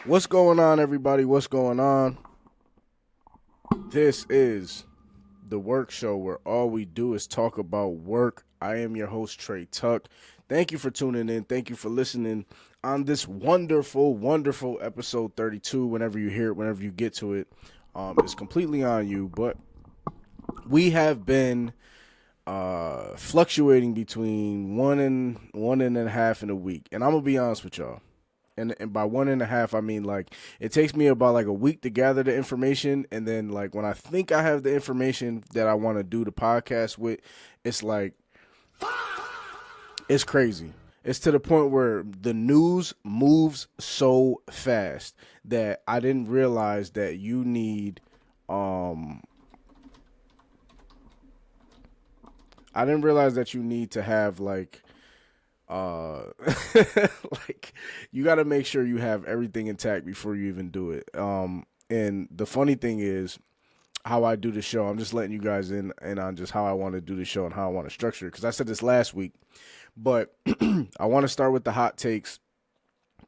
What's going on, everybody? What's going on? This is the Work Show where all we do is talk about work. I am your host, Trey Tuck. Thank you for tuning in. Thank you for listening on this wonderful, wonderful episode 32. Whenever you hear it, whenever you get to it, it's completely on you. But we have been fluctuating between one and a half in a week. And I'm going to be honest with y'all. And by 1.5, I mean, like, it takes me about, like, a week to gather the information. And then, like, when I think I have the information that I want to do the podcast with, it's like, it's crazy. It's to the point where the news moves so fast that I didn't realize that you need, I didn't realize that you need to have, like, like, you got to make sure you have everything intact before you even do it. And the funny thing is how I do the show. I'm just letting you guys in and on just how I want to do the show and how I want to structure it. Cause I said this last week, but I want to start with the hot takes,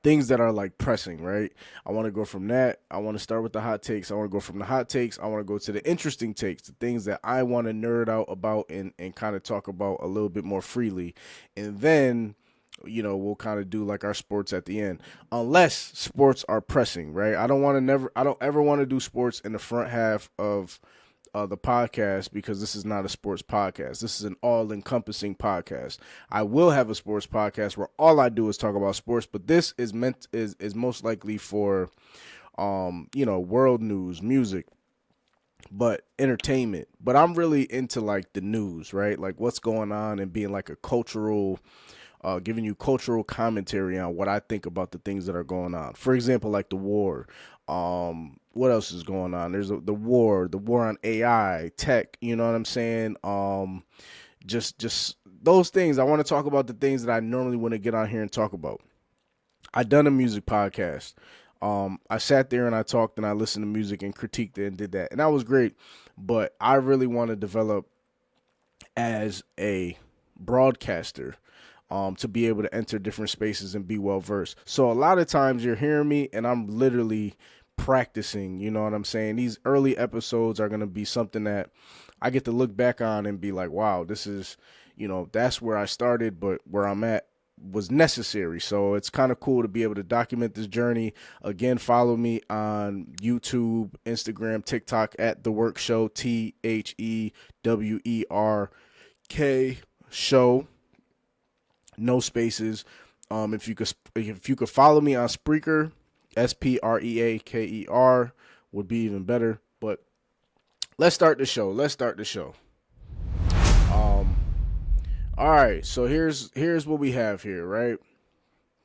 things that are like pressing, right? I want to go from that. I want to start with the hot takes. I want to go from the hot takes. I want to go to the interesting takes, the things that I want to nerd out about and kind of talk about a little bit more freely. And then, you know, we'll kind of do like our sports at the end, unless sports are pressing, right? I don't ever want to do sports in the front half of the podcast because this is not a sports podcast. This is an all-encompassing podcast. I will have a sports podcast where all I do is talk about sports, but this is most likely for world news, music, but entertainment. But I'm really into like the news, right? Like what's going on and being like a cultural giving you cultural commentary on what I think about the things that are going on. For example, like the war. What else is going on? There's the war on AI, tech, you know what I'm saying? Just those things. I want to talk about the things that I normally want to get on here and talk about. I done a music podcast. I sat there and I talked and I listened to music and critiqued it and did that. And that was great. But I really want to develop as a broadcaster, to be able to enter different spaces and be well versed. So a lot of times you're hearing me and I'm literally practicing, you know what I'm saying? These early episodes are going to be something that I get to look back on and be like, wow, this is, that's where I started, but where I'm at was necessary. So it's kind of cool to be able to document this journey. Again, follow me on YouTube, Instagram, TikTok at The Werk Show, THEWERK show. No spaces. If you could follow me on Spreaker, SPREAKER would be even better. But let's start the show. All right. So here's what we have here, right?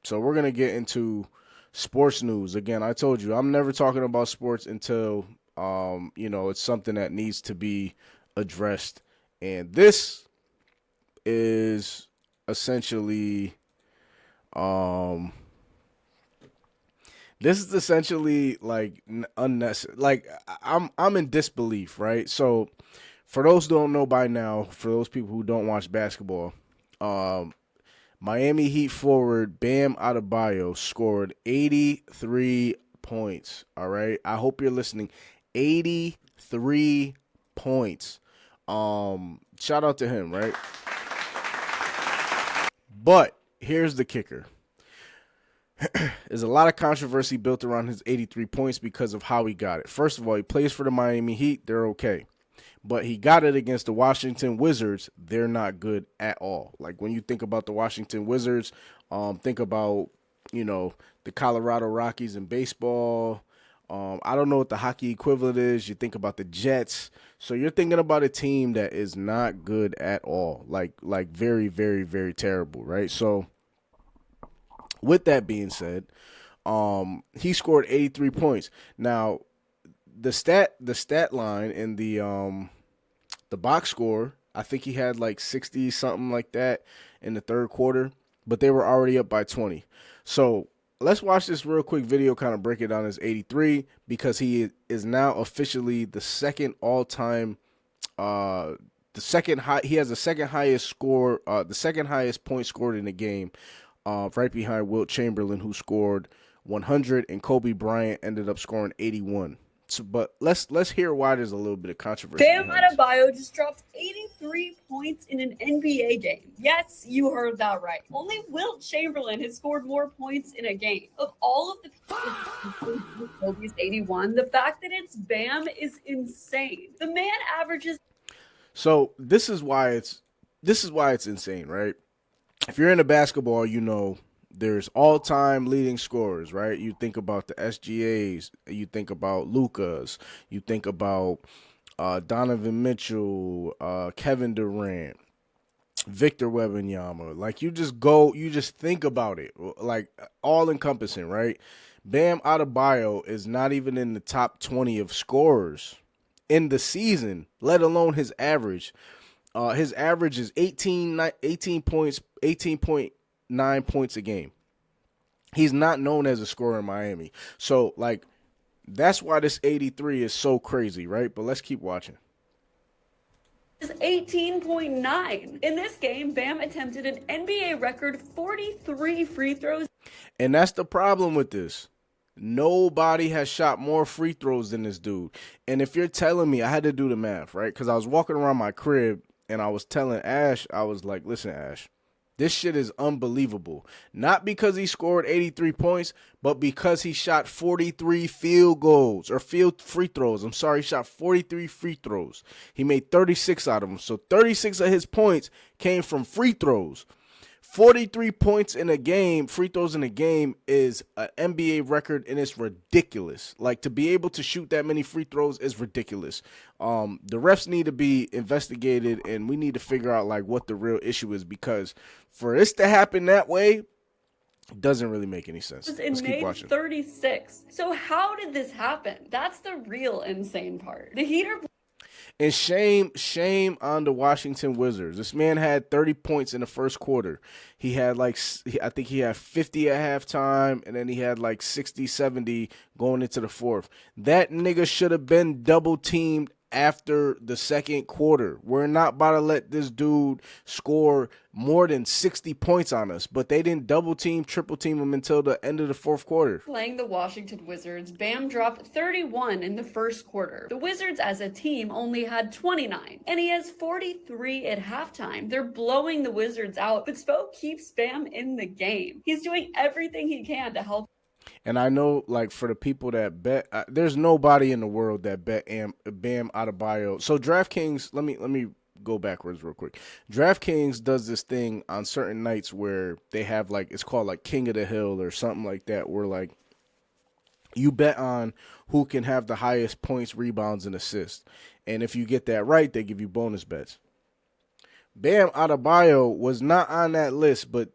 So we're gonna get into sports news again. I told you I'm never talking about sports until it's something that needs to be addressed, and this is essentially like unnecessary. Like I'm in disbelief, right? So for those who don't know by now, for those people who don't watch basketball, Miami Heat forward Bam Adebayo scored 83 points. All right, I hope you're listening. 83 points. Shout out to him, right? But here's the kicker. There's a lot of controversy built around his 83 points because of how he got it. First of all, he plays for the Miami Heat. They're okay. But he got it against the Washington Wizards. They're not good at all. Like when you think about the Washington Wizards, think about, the Colorado Rockies in baseball. I don't know what the hockey equivalent is. You think about the Jets. So you're thinking about a team that is not good at all. Like very, very, very terrible, right? So with that being said, he scored 83 points. Now, the stat line in the box score, I think he had like 60 something like that in the third quarter, but they were already up by 20. So let's watch this real quick video, kind of break it down as 83, because he is now officially the second all-time, he has the second highest score, the second highest point scored in the game, right behind Wilt Chamberlain, who scored 100, and Kobe Bryant ended up scoring 81. So, but let's hear why there's a little bit of controversy. Bam Adebayo just dropped 83 points in an NBA game. Yes, you heard that right. Only Wilt Chamberlain has scored more points in a game. Of all of the people Kobe's 81, the fact that it's Bam is insane. The man averages. So this is why it's insane, right? If you're into basketball, you know there's all-time leading scorers, right? You think about the SGAs, you think about Lukas, you think about Donovan Mitchell, Kevin Durant, Victor Wembanyama. Like you just think about it, like all-encompassing, right? Bam Adebayo is not even in the top 20 of scorers in the season, let alone his average. His average is 18 points, 18.9 points a game. He's not known as a scorer in Miami. So, like, that's why this 83 is so crazy, right? But let's keep watching. Is 18.9. In this game, Bam attempted an NBA record 43 free throws. And that's the problem with this. Nobody has shot more free throws than this dude. And if you're telling me, I had to do the math, right? Because I was walking around my crib and I was telling Ash, I was like, listen, Ash, this shit is unbelievable. Not because he scored 83 points, but because he shot 43 field goals or field free throws. I'm sorry, he shot 43 free throws. He made 36 out of them. So 36 of his points came from free throws. 43 points in a game, free throws in a game, is an NBA record, and it's ridiculous. Like, to be able to shoot that many free throws is ridiculous. The refs need to be investigated, and we need to figure out, like, what the real issue is, because for this to happen that way, it doesn't really make any sense. Let's keep watching. 36. So how did this happen? That's the real insane part. The Heat are... And shame on the Washington Wizards. This man had 30 points in the first quarter. He had I think he had 50 at halftime, and then he had like 60, 70 going into the fourth. That nigga should have been double teamed after the second quarter. We're not about to let this dude score more than 60 points on us, but they didn't double team, triple team him until the end of the fourth quarter. Playing the Washington Wizards, Bam dropped 31 in the first quarter. The Wizards as a team only had 29, and he has 43 at halftime. They're blowing the Wizards out, but Spo keeps Bam in the game. He's doing everything he can to help. And I know, like, for the people that bet, there's nobody in the world that bet Bam Adebayo. So DraftKings, let me go backwards real quick. DraftKings does this thing on certain nights where they have, like, it's called like King of the Hill or something like that, where like you bet on who can have the highest points, rebounds, and assists. And if you get that right, they give you bonus bets. Bam Adebayo was not on that list, but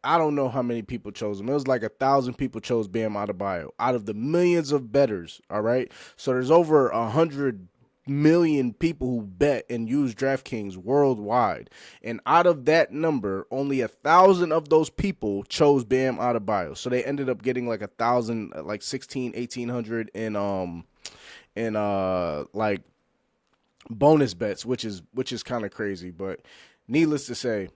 I don't know how many people chose him. It was like 1,000 people chose Bam Adebayo out of the millions of bettors, all right? So there's over 100 million people who bet and use DraftKings worldwide. And out of that number, only 1,000 of those people chose Bam Adebayo. So they ended up getting like 1,000, like 1,800 in like bonus bets, which is kind of crazy. But needless to say,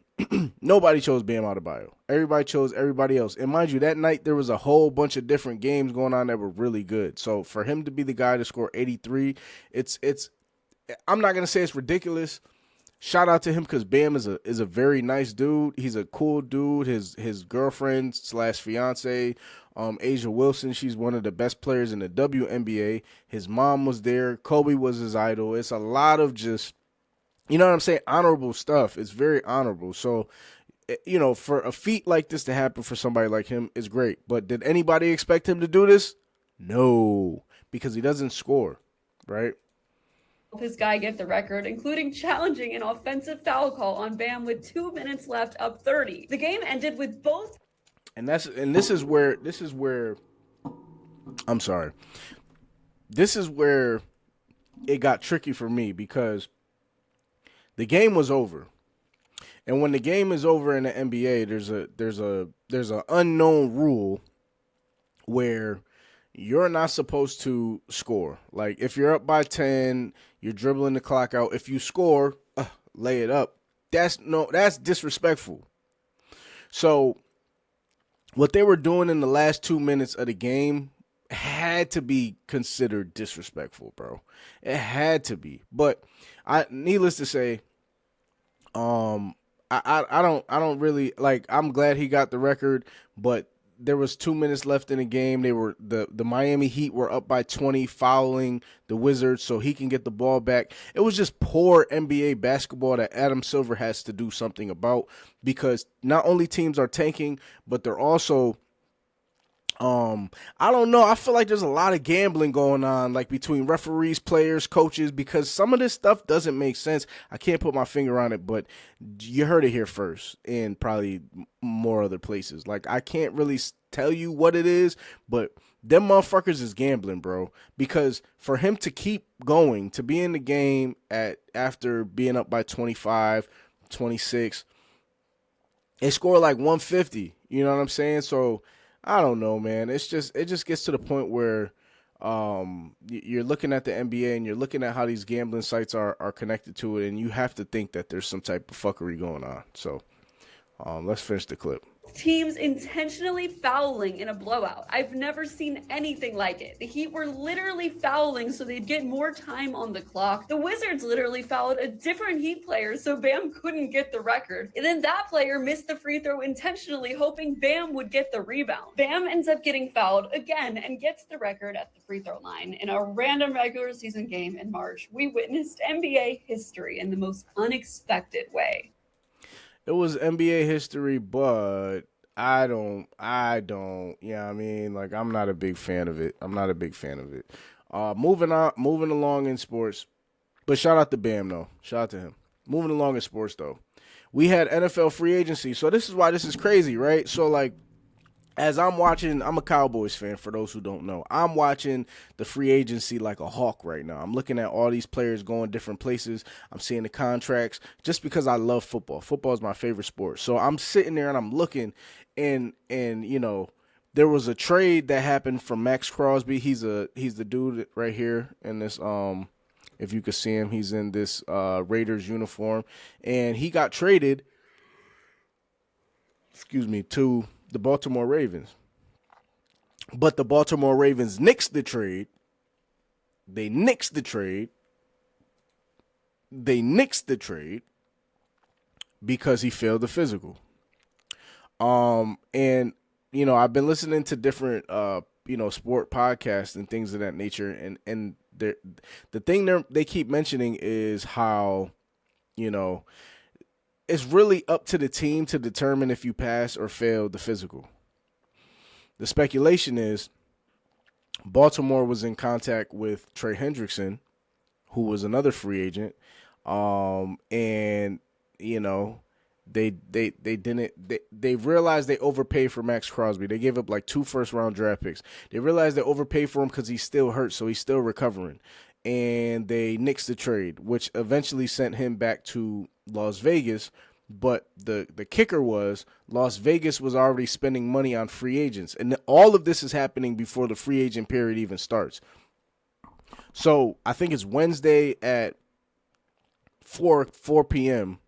nobody chose Bam Adebayo. Everybody chose everybody else. And mind you, that night there was a whole bunch of different games going on that were really good. So for him to be the guy to score 83, it's I'm not gonna say it's ridiculous. Shout out to him because Bam is a very nice dude. He's a cool dude. His girlfriend / fiance, Asia Wilson, she's one of the best players in the WNBA. His mom was there. Kobe was his idol. It's a lot of just, you know what I'm saying, honorable stuff. It's very honorable. So, you know, for a feat like this to happen for somebody like him is great. But did anybody expect him to do this? No, because he doesn't score, right? His guy get the record, including challenging an offensive foul call on Bam with 2 minutes left, up 30. The game ended with both. And this is where I'm sorry. This is where it got tricky for me, because the game was over. And when the game is over in the NBA, there's a unknown rule where you're not supposed to score. Like, if you're up by 10, you're dribbling the clock out. If you score, lay it up. That's disrespectful. So what they were doing in the last 2 minutes of the game had to be considered disrespectful, bro. It had to be. But needless to say, um, I don't really like. I'm glad he got the record, but there was 2 minutes left in the game. They were the Miami Heat were up by 20, fouling the Wizards, so he can get the ball back. It was just poor NBA basketball that Adam Silver has to do something about, because not only teams are tanking, but they're also I don't know. I feel like there's a lot of gambling going on, like between referees, players, coaches, because some of this stuff doesn't make sense. I can't put my finger on it, but you heard it here first, and probably more other places. Like, I can't really tell you what it is, but them motherfuckers is gambling, bro. Because for him to keep going, to be in the game after being up by 25, 26, they score like 150. You know what I'm saying? So I don't know, man. It just gets to the point where you're looking at the NBA and you're looking at how these gambling sites are connected to it, and you have to think that there's some type of fuckery going on. So let's finish the clip. Teams intentionally fouling in a blowout. I've never seen anything like it. The Heat were literally fouling so they'd get more time on the clock. The Wizards literally fouled a different Heat player so Bam couldn't get the record. And then that player missed the free throw intentionally, hoping Bam would get the rebound. Bam ends up getting fouled again and gets the record at the free throw line. In a random regular season game in March, we witnessed NBA history in the most unexpected way. It was NBA history, but I don't, yeah, I mean, like, I'm not a big fan of it. Moving along in sports, but shout out to Bam, though. Shout out to him. Moving along in sports, though. We had NFL free agency, so this is why this is crazy, right? So, like, as I'm watching, I'm a Cowboys fan, for those who don't know. I'm watching the free agency like a hawk right now. I'm looking at all these players going different places. I'm seeing the contracts just because I love football. Football is my favorite sport. So I'm sitting there and I'm looking, and you know, there was a trade that happened from Max Crosby. He's the dude right here in this if you could see him, he's in this Raiders uniform, and he got traded, to the Baltimore Ravens. But the Baltimore Ravens nixed the trade. They nixed the trade because he failed the physical. And you know, I've been listening to different sport podcasts and things of that nature, and the thing they keep mentioning is how, you know, it's really up to the team to determine if you pass or fail the physical. The speculation is Baltimore was in contact with Trey Hendrickson, who was another free agent, and you know, they realized they overpaid for Max Crosby. They gave up like 2 first-round draft picks. They realized they overpaid for him because he's still hurt, so he's still recovering. And they nixed the trade, which eventually sent him back to Las Vegas. But the kicker was Las Vegas was already spending money on free agents. And all of this is happening before the free agent period even starts. So I think it's Wednesday at 4 p.m.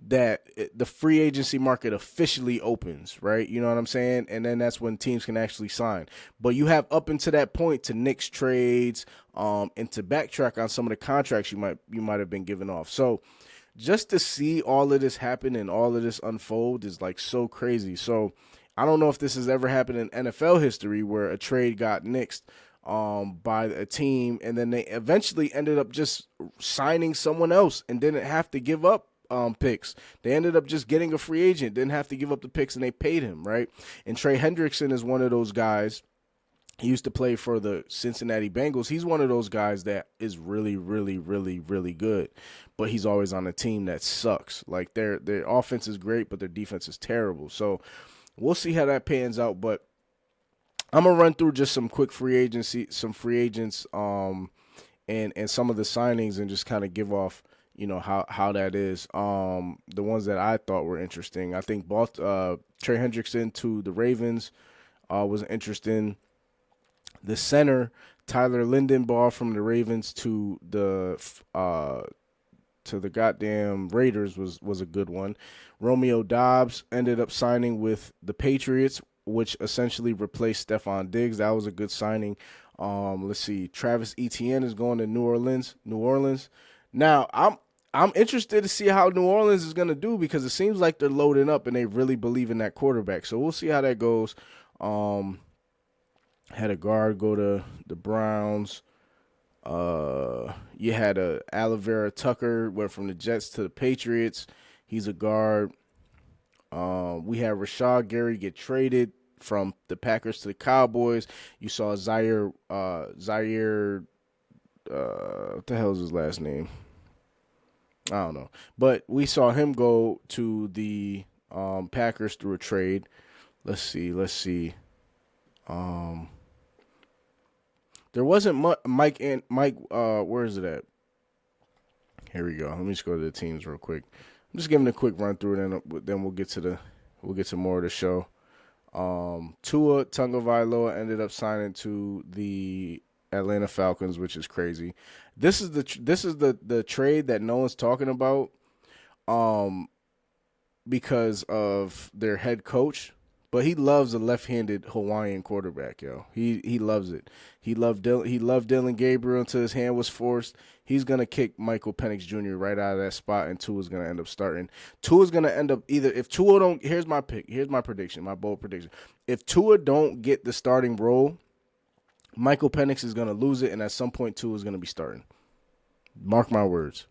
that the free agency market officially opens, right? You know what I'm saying? And then that's when teams can actually sign. But you have up until that point to nix trades, and to backtrack on some of the contracts you might have been given off. So just to see all of this happen and all of this unfold is like so crazy. So I don't know if this has ever happened in NFL history where a trade got nixed by a team, and then they eventually ended up just signing someone else and didn't have to give up picks. They ended up just getting a free agent, didn't have to give up the picks, and they paid him, right? And Trey Hendrickson is one of those guys. He used to play for the Cincinnati Bengals. He's one of those guys that is really, really, really, really good, but he's always on a team that sucks. Like their offense is great, but their defense is terrible. So we'll see how that pans out. But I'm gonna run through just some quick free agents, and some of the signings, and just kind of give off, you know, how that is. The ones that I thought were interesting. I think Trey Hendrickson to the Ravens was interesting. The center, Tyler Lindenbaugh from the Ravens to the goddamn Raiders was a good one. Romeo Doubs ended up signing with the Patriots, which essentially replaced Stephon Diggs. That was a good signing. Let's see. Travis Etienne is going to New Orleans. Now, I'm interested to see how New Orleans is going to do because it seems like they're loading up and they really believe in that quarterback. So we'll see how that goes. Had a guard go to the Browns. You had a Adebayo Tucker went from the Jets to the Patriots. He's a guard. We had Rashad Gary get traded from the Packers to the Cowboys. You saw Zaire, what the hell is his last name? I don't know. But we saw him go to the Packers through a trade. Let's see. There wasn't Mike, where is it at? Here we go. Let me just go to the teams real quick. I'm just giving a quick run through it, and then we'll get to more of the show. Tua Tagovailoa ended up signing to the Atlanta Falcons, which is crazy. This is the trade that no one's talking about, because of their head coach. But he loves a left-handed Hawaiian quarterback, yo. He loves it. He loved Dylan Gabriel until his hand was forced. He's gonna kick Michael Penix Jr. right out of that spot, and Tua's gonna end up starting. Tua's gonna end up either if Tua don't. Here's my pick. Here's my prediction. My bold prediction. If Tua don't get the starting role, Michael Penix is gonna lose it, and at some point Tua is gonna be starting. Mark my words.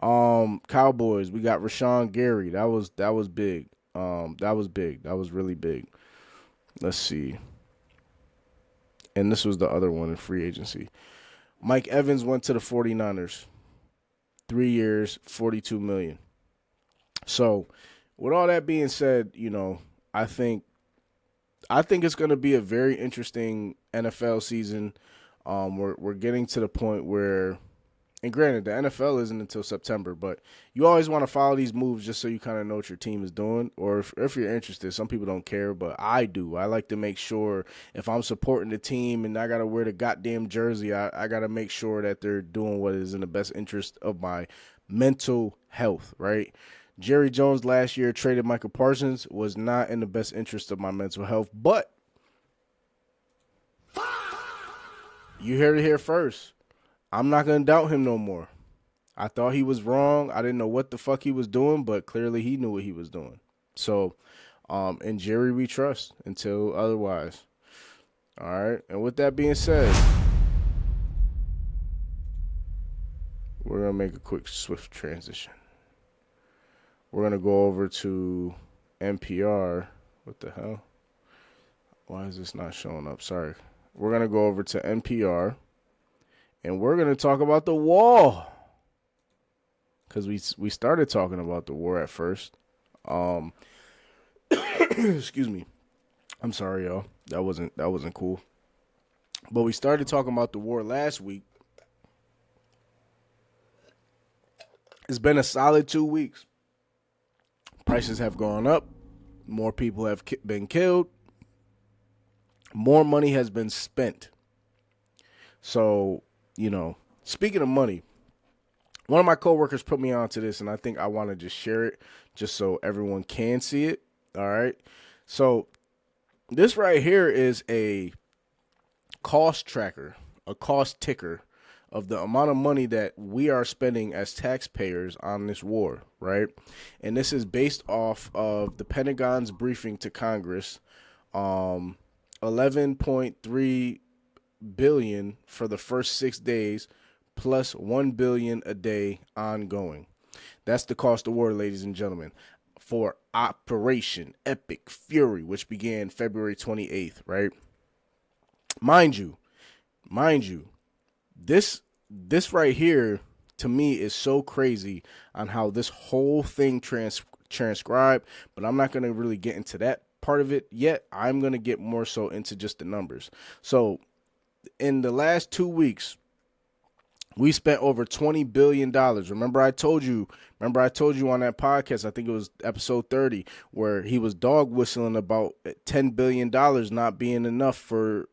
Cowboys. We got Rashawn Gary. That was big. That was big. That was really big. Let's see. And this was the other one in free agency. Mike Evans went to the 49ers. 3 years, $42 million. So, with all that being said, I think it's going to be a very interesting NFL season. We're getting to the point where, and granted, the NFL isn't until September, but you always want to follow these moves just so you kind of know what your team is doing. Or if you're interested, some people don't care, but I do. I like to make sure if I'm supporting the team and I got to wear the goddamn jersey, I got to make sure that they're doing what is in the best interest of my mental health, right? Jerry Jones last year traded Michael Parsons, was not in the best interest of my mental health, but you heard it here first. I'm not going to doubt him no more. I thought he was wrong. I didn't know what the fuck he was doing, but clearly he knew what he was doing. So, and Jerry we trust until otherwise. All right. And with that being said, we're going to make a quick, swift transition. We're going to go over to NPR. What the hell? Why is this not showing up? Sorry. We're going to go over to NPR. And we're going to talk about the war. Because we started talking about the war at first. Excuse me. I'm sorry, y'all. That wasn't cool. But we started talking about the war last week. It's been a solid 2 weeks. Prices have gone up. More people have been killed. More money has been spent. So, speaking of money, one of my coworkers put me onto this, and I think I want to just share it just so everyone can see it. All right. So this right here is a cost tracker, a cost ticker of the amount of money that we are spending as taxpayers on this war, right? And this is based off of the Pentagon's briefing to Congress, 11.3 billion for the first 6 days, plus 1 billion a day ongoing. That's the cost of war, ladies and gentlemen, for Operation Epic Fury, which began February 28th, right? Mind you, this right here to me is so crazy on how this whole thing transcribed, but I'm not going to really get into that part of it yet. I'm going to get more so into just the numbers. So in the last 2 weeks, we spent over $20 billion. Remember I told you on that podcast, I think it was episode 30, where he was dog whistling about $10 billion not being enough for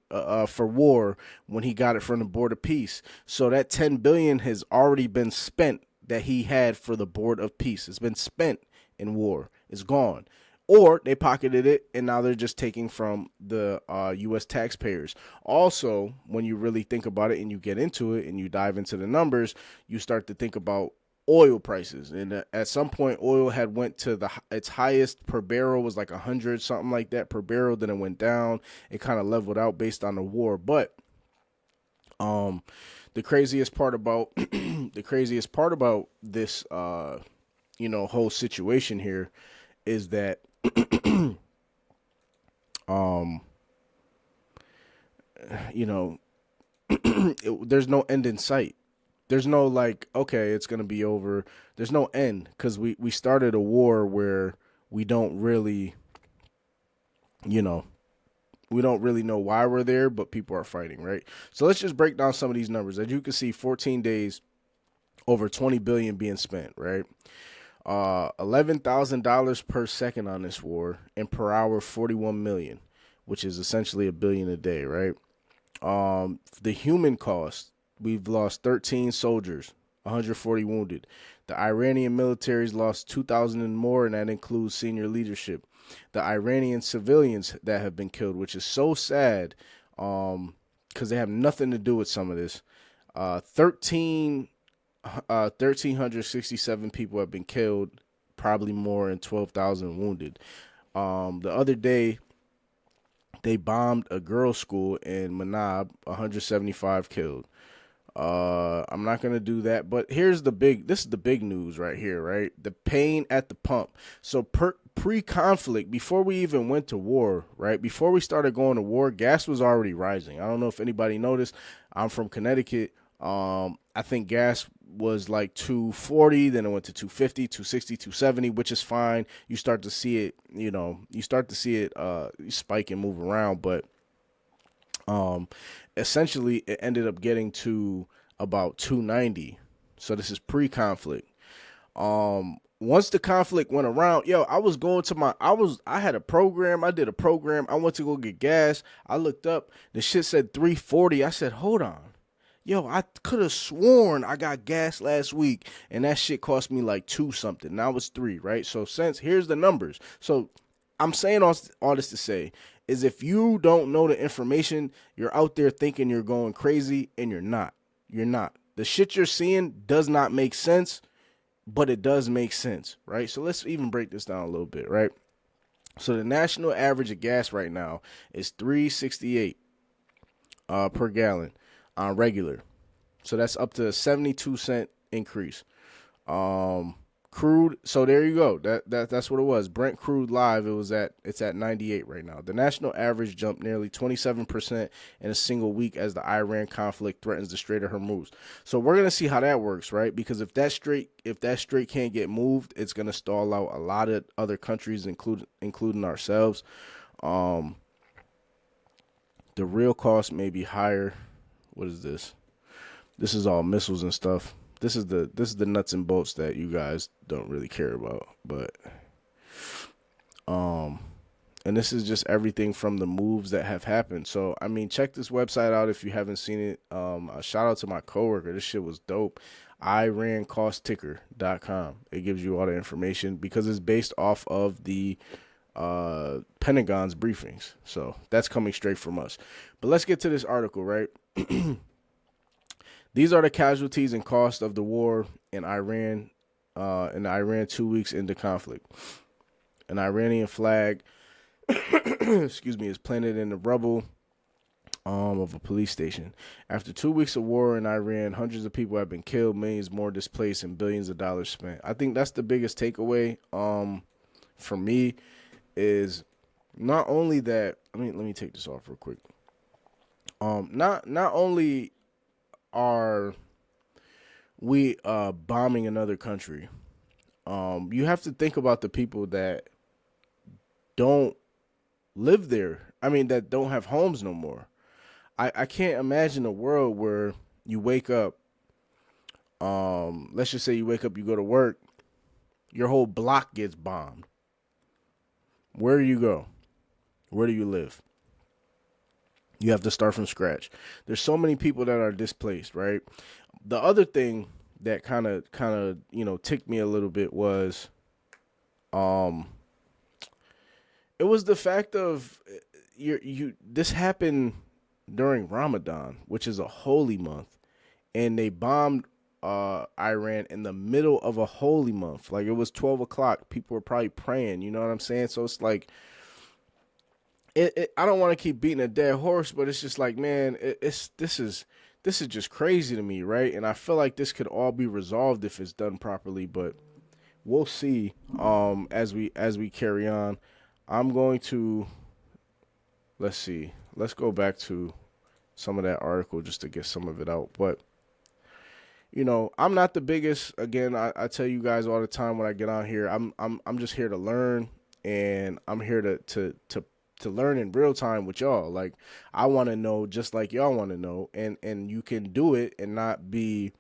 war when he got it from the Board of Peace. So that $10 billion has already been spent that he had for the Board of Peace. It's been spent in war. It's gone. or they pocketed it and now they're just taking from the U.S. taxpayers. Also, when you really think about it and you get into it and you dive into the numbers, you start to think about oil prices. And at some point, oil had went to its highest per barrel was like 100, something like that per barrel. Then it went down. It kind of leveled out based on the war. But the craziest part about this whole situation here is that there's no end in sight. There's no like, okay, it's gonna be over. There's no end because we started a war where we don't really, we don't really know why we're there, but people are fighting, right? So let's just break down some of these numbers. As you can see, 14 days, over 20 billion being spent, right? $11,000 per second on this war, and per hour 41 million, which is essentially $1 billion a day, right? The human cost, we've lost 13 soldiers, 140 wounded. The Iranian military's lost 2,000 and more, and that includes senior leadership. The Iranian civilians that have been killed, which is so sad, because they have nothing to do with some of this. 1,367 people have been killed, probably more, and 12,000 wounded. The other day, they bombed a girls' school in Manab, 175 killed. I'm not going to do that, but this is the big news right here, right? The pain at the pump. So pre-conflict, before we even went to war, right? Before we started going to war, gas was already rising. I don't know if anybody noticed. I'm from Connecticut. I think gas was like 240, then it went to 250, 260, 270, which is fine. You start to see it, spike and move around, but essentially it ended up getting to about 290. So this is pre-conflict. Once the conflict went around, I had a program. I did a program. I went to go get gas. I looked up, the shit said 340. I said, hold on. I could have sworn I got gas last week and that shit cost me like 2 something. Now it's 3, right? So here's the numbers. So I'm saying all this to say is if you don't know the information, you're out there thinking you're going crazy and you're not. You're not. The shit you're seeing does not make sense, but it does make sense, right? So let's even break this down a little bit, right? So the national average of gas right now is $3.68 per gallon on regular. So that's up to a 72-cent increase. Crude, so there you go. That's what it was. Brent crude live, it's at 98 right now. The national average jumped nearly 27% in a single week as the Iran conflict threatens the Strait of Hormuz. So we're gonna see how that works, right? Because if that strait can't get moved, it's gonna stall out a lot of other countries, including ourselves. The real cost may be higher. What is this? This is all missiles and stuff. This is the nuts and bolts that you guys don't really care about. But and this is just everything from the moves that have happened. So I mean, check this website out if you haven't seen it. A shout out to my coworker. This shit was dope. IranCostTicker.com. It gives you all the information because it's based off of the Pentagon's briefings. So that's coming straight from us. But let's get to this article, right? These are the casualties and cost of the war in Iran 2 weeks into conflict. An Iranian flag is planted in the rubble of a police station. After 2 weeks of war in Iran, hundreds of people have been killed, millions more displaced, and billions of dollars spent. I think that's the biggest takeaway for me is not only that. Let me take this off real quick. Not only are we bombing another country, you have to think about the people that don't live there. That don't have homes no more. I can't imagine a world where you wake up, let's just say you wake up, you go to work, your whole block gets bombed. Where do you go? Where do you live? You have to start from scratch. There's so many people that are displaced, right? The other thing that kind of ticked me a little bit was It was the fact of this happened during Ramadan, which is a holy month, and they bombed Iran in the middle of a holy month. Like, it was 12 o'clock. People were probably praying. You know what I'm saying? So it's like, I don't want to keep beating a dead horse, but it's just like, man, this is just crazy to me, right? And I feel like this could all be resolved if it's done properly, but we'll see. As we carry on, I'm going to let's see. Let's go back to some of that article just to get some of it out. But I'm not the biggest. Again, I tell you guys all the time when I get on here, I'm just here to learn, and I'm here to learn in real time with y'all. Like, I want to know just like y'all want to know, and you can do it and not be,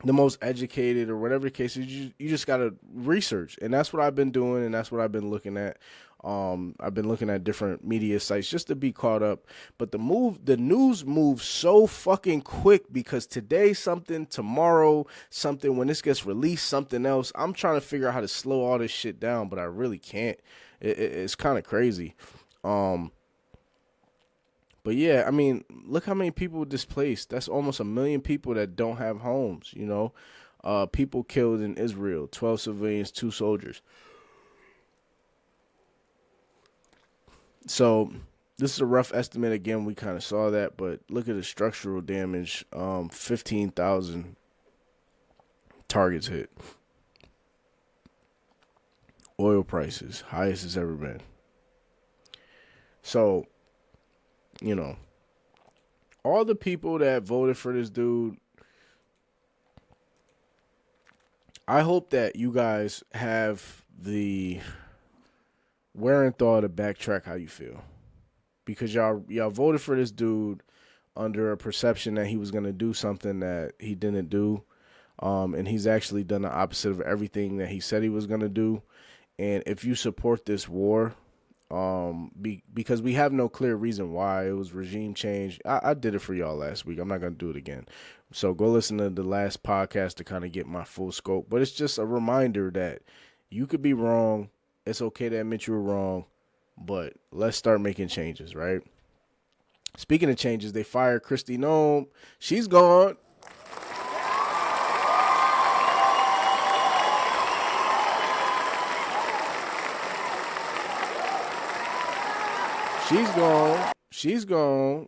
the most educated or whatever the case is. You just got to research, and that's what I've been doing, and that's what I've been looking at. I've been looking at different media sites just to be caught up. But the news moves so fucking quick, because today something, tomorrow something, when this gets released something else. I'm trying to figure out how to slow all this shit down, but I really can't. It's kind of crazy. But yeah, I mean, look how many people displaced. That's almost 1 million people that don't have homes. People killed in Israel, 12 civilians, 2 soldiers. So this is a rough estimate. Again, we kind of saw that, but look at the structural damage. 15,000 targets hit. Oil prices, highest it's ever been. So, all the people that voted for this dude, I hope that you guys have the wherewithal to backtrack how you feel, because y'all voted for this dude under a perception that he was going to do something that he didn't do, and he's actually done the opposite of everything that he said he was going to do. And if you support this war, because we have no clear reason why, it was regime change. I did it for y'all last week. I'm not going to do it again. So go listen to the last podcast to kind of get my full scope. But it's just a reminder that you could be wrong. It's okay to admit you were wrong, but let's start making changes, right? Speaking of changes, they fired Kristi Noem. She's gone. She's gone.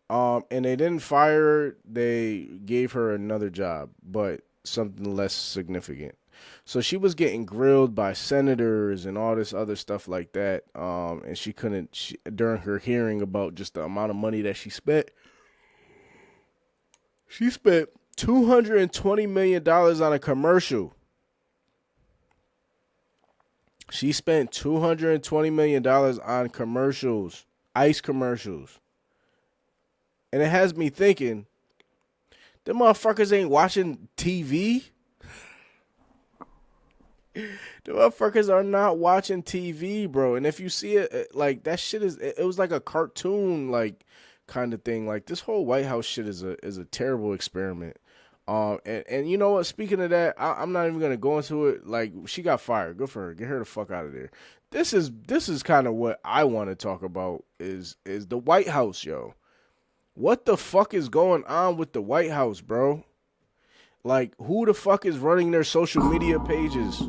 And they didn't fire her. They gave her another job, but something less significant. So she was getting grilled by senators and all this other stuff like that. And she couldn't, during her hearing about just the amount of money that she spent $220 million on a commercial. She spent $220 million on commercials, ice commercials. And it has me thinking, them motherfuckers ain't watching TV. The motherfuckers are not watching TV, bro. And if you see it, like, that shit it was like a cartoon, like, kind of thing. Like, this whole White House shit is a terrible experiment. And you know what? Speaking of that, I'm not even gonna go into it. Like, she got fired. Good for her. Get her the fuck out of there. This is kind of what I want to talk about is the White House, yo. What the fuck is going on with the White House, bro? Like, who the fuck is running their social media pages?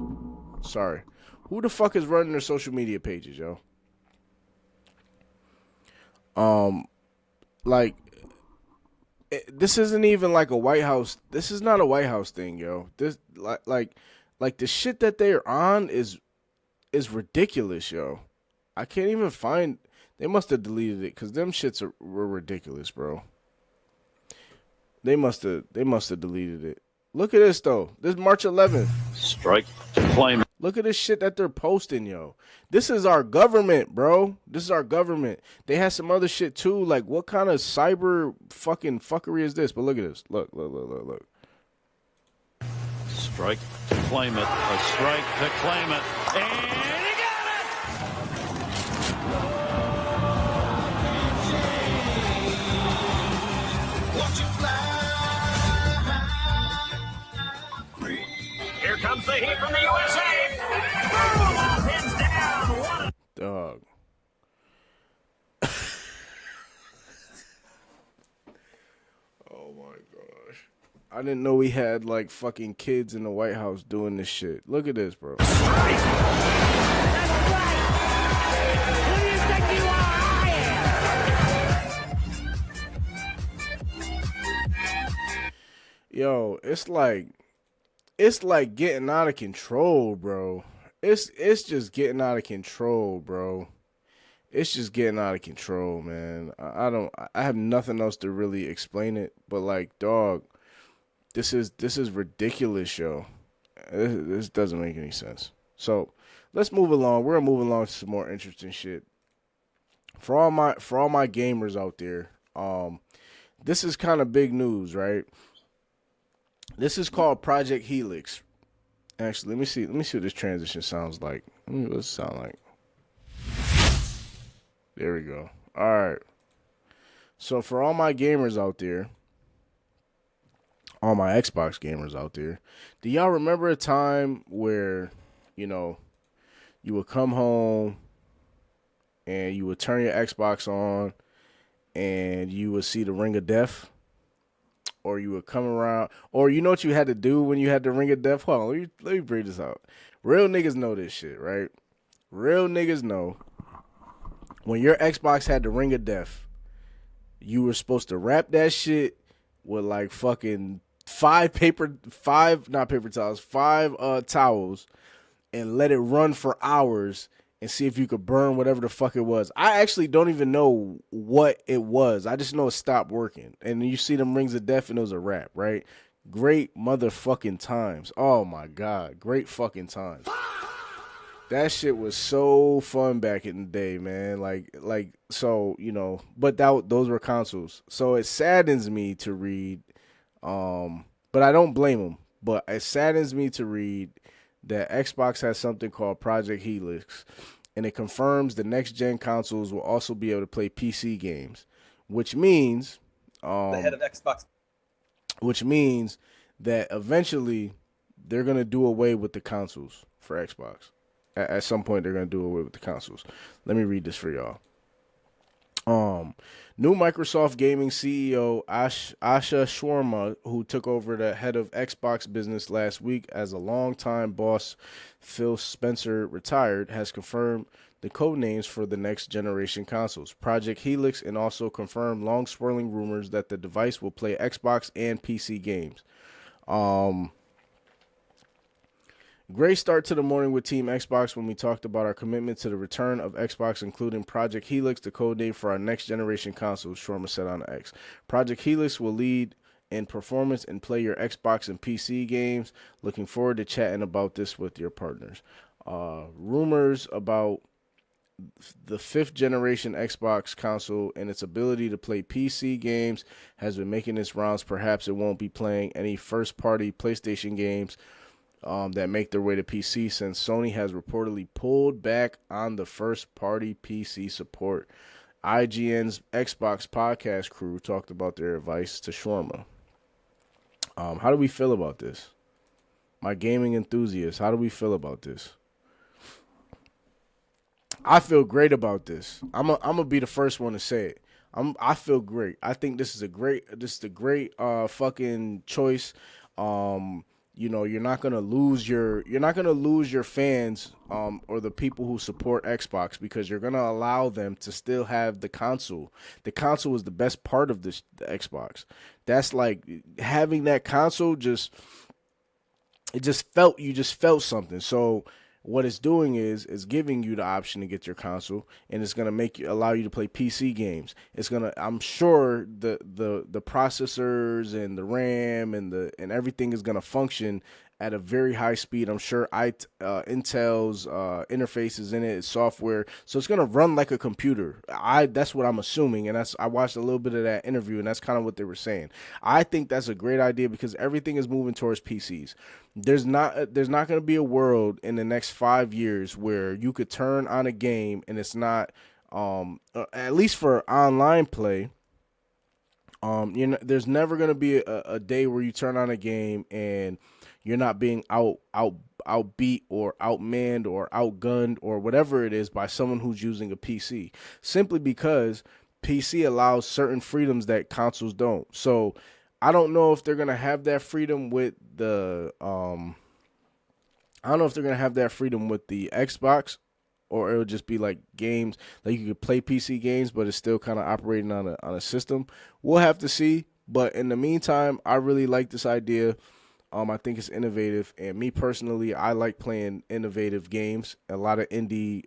Sorry. Who the fuck is running their social media pages, yo? Like, this isn't even like a White House. This is not a White House thing, yo. This like the shit that they're on is ridiculous, yo. I can't even find. They must have deleted it because them shits were ridiculous, bro. They must have deleted it. Look at this though. This March 11th. Strike to claim. Look at this shit that they're posting, yo. This is our government, bro. This is our government. They had some other shit too. Like, what kind of cyber fucking fuckery is this? But look at this. Look. Strike to claim it. A strike to claim it. And he got it! Watch it fly. Here comes the heat from the USA. Boom! Pins down. I didn't know we had like fucking kids in the White House doing this shit. Look at this, bro. Yo, it's like getting out of control, bro. It's just getting out of control, bro. It's just getting out of control, man. I have nothing else to really explain it, but like, dog, this is ridiculous, yo. This doesn't make any sense. So let's move along. We're gonna move along to some more interesting shit. For all my gamers out there, this is kind of big news, right? This is called Project Helix. Actually, let me see what this transition sounds like. What does it sound like? There we go. All right. So for all my gamers out there, all my Xbox gamers out there, do y'all remember a time where, you know, you would come home and you would turn your Xbox on and you would see the ring of death? Or you would come around, or you know what you had to do when you had the ring of death? Hold on, let me bring this out. Real niggas know this shit, right? Real niggas know when your Xbox had the ring of death, you were supposed to wrap that shit with like fucking five towels and let it run for hours and see if you could burn whatever the fuck it was. I actually don't even know what it was. I just know it stopped working. And you see them rings of death and it was a wrap, right? Great motherfucking times. Oh my God. Great fucking times. That shit was so fun back in the day, man. Like so, you know, but those were consoles. So it saddens me to read, but I don't blame them. But it saddens me to read that Xbox has something called Project Helix, and it confirms the next-gen consoles will also be able to play PC games, which means the head of Xbox. Which means that eventually they're going to do away with the consoles for Xbox. At some point, they're going to do away with the consoles. Let me read this for y'all. New Microsoft gaming CEO Asha Sharma, who took over the head of Xbox business last week as a longtime boss Phil Spencer retired, has confirmed the code names for the next generation consoles, Project Helix, and also confirmed long swirling rumors that the device will play Xbox and PC games. Great start to the morning with Team Xbox when we talked about our commitment to the return of Xbox, including Project Helix, the code name for our next generation consoles, Sharma said on X. Project Helix will lead in performance and play your Xbox and PC games. Looking forward to chatting about this with your partners. Rumors about the 5th generation Xbox console and its ability to play PC games has been making its rounds. Perhaps it won't be playing any first-party PlayStation games that make their way to PC, since Sony has reportedly pulled back on the first-party PC support. IGN's Xbox podcast crew talked about their advice to Sharma. How do we feel about this? My gaming enthusiasts, how do we feel about this? I feel great about this. I'm gonna be the first one to say it. I feel great. I think this is a great fucking choice. You know, you're not gonna lose your fans or the people who support Xbox, because you're gonna allow them to still have the console. The console is the best part of the Xbox. That's like having that console. You just felt something. So what it's doing is giving you the option to get your console, and it's gonna allow you to play PC games. I'm sure the processors and the RAM and everything is gonna function at a very high speed. I'm sure Intel's interfaces in it, software, so it's gonna run like a computer. That's what I'm assuming, and I watched a little bit of that interview, and that's kind of what they were saying. I think that's a great idea because everything is moving towards PCs. There's not going to be a world in the next 5 years where you could turn on a game and it's not, at least for online play. There's never going to be a day where you turn on a game and you're not being outbeat or outmanned or outgunned or whatever it is by someone who's using a PC, simply because PC allows certain freedoms that consoles don't. So I don't know if they're gonna have that freedom with the I don't know if they're gonna have that freedom with the Xbox, or it'll just be like games, like you could play PC games, but it's still kind of operating on a system. We'll have to see. But in the meantime, I really like this idea. I think it's innovative, and me personally, I like playing innovative games. A lot of indie